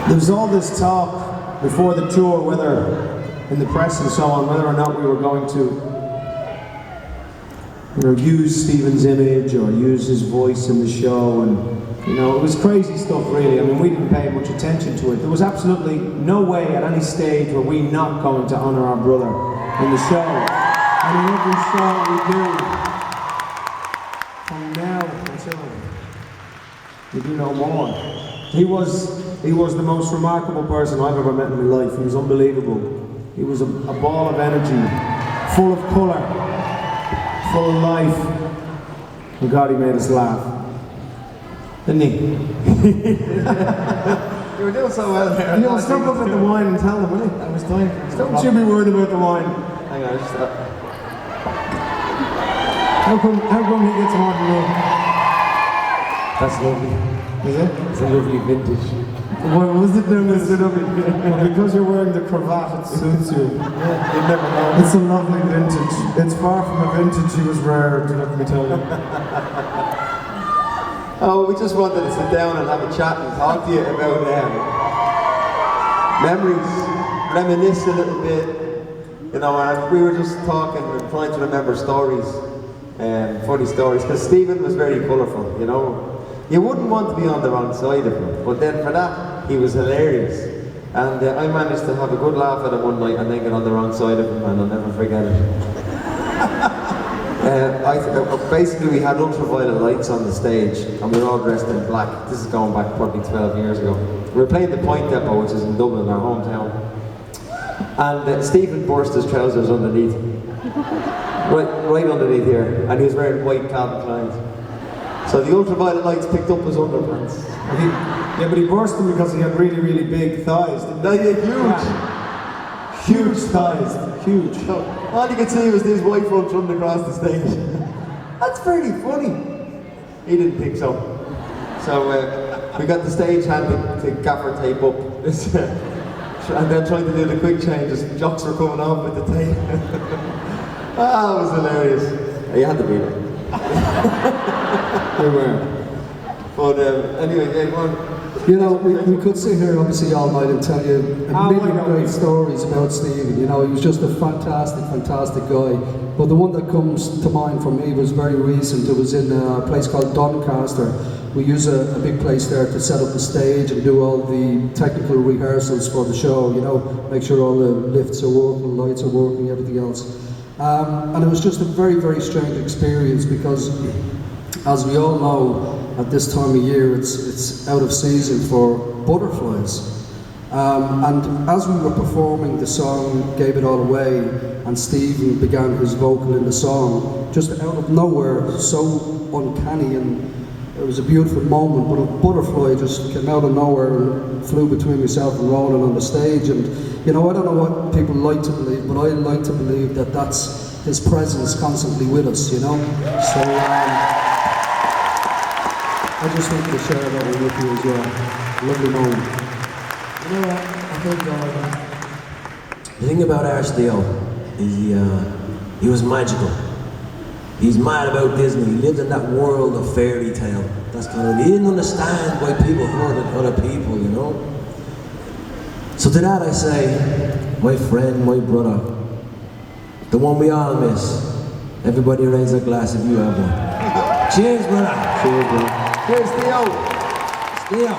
There was all this talk before the tour, whether in the press and so on, whether or not we were going to use Stephen's image or use his voice in the show, and it was crazy stuff really. I mean, we didn't pay much attention to it. There was absolutely no way at any stage were we not going to honour our brother in the show. And in every show we do, from now until we do no more. He was the most remarkable person I've ever met in my life. He was unbelievable. He was a ball of energy, full of colour, full of life. And God, he made us laugh. Didn't he? You were doing so well there. Stop looking at the wine and tell them, will you? I was doing. Don't you be worried about the wine. Hang on, just How come he gets more than me? That's lovely. Is it? It's a lovely vintage. What was it doing? Well, because you're wearing the cravat, it suits you. Yeah, you'd never know. It's a lovely vintage. It's far from a vintage he was rare, let me tell you. Oh, we just wanted to sit down and have a chat and talk to you about memories, reminisce a little bit. And we were just talking and trying to remember stories, funny stories, because Stephen was very colourful, You wouldn't want to be on the wrong side of him, but then for that, he was hilarious. And I managed to have a good laugh at him one night and then get on the wrong side of him, and I'll never forget it. Basically, we had ultraviolet lights on the stage, and we were all dressed in black. This is going back probably 12 years ago. We were playing the Point Depot, which is in Dublin, our hometown. And Stephen burst his trousers underneath. Right underneath here, and he was wearing white Calvin Kleins. So the ultraviolet lights picked up his underpants. Yeah, but he burst them because he had really, really big thighs. Huge thighs, huge. So all you could see was these white folks running across the stage. That's very funny. He didn't think so. So we got the stage hand to gaffer tape up. And then trying to do the quick changes. Jocks were coming off with the tape. It was hilarious. You had to be there. They were. But anyway, yeah, go on. We could sit here obviously all night and tell you a million great stories about Stephen. He was just a fantastic guy. But the one that comes to mind for me was very recent. It was in a place called Doncaster. We use a big place there to set up the stage and do all the technical rehearsals for the show, make sure all the lifts are working, lights are working, everything else. And it was just a very, very strange experience because, as we all know, at this time of year it's out of season for butterflies. And as we were performing the song Gave It All Away, and Stephen began his vocal in the song, just out of nowhere, so uncanny, and it was a beautiful moment, but a butterfly just came out of nowhere and flew between myself and Ronan on the stage. And I don't know what people like to believe, but I like to believe that that's his presence constantly with us, So I just wanted to share that with you as well. Lovely moment. You know what? I think the thing about Archdale is he was magical. He's mad about Disney. He lived in that world of fairy tale. That's he didn't understand why people hurted other people, So to that I say, my friend, my brother, the one we all miss. Everybody raise a glass if you have one. Cheers, brother. Cheers, bro. Here's Theo. Theo.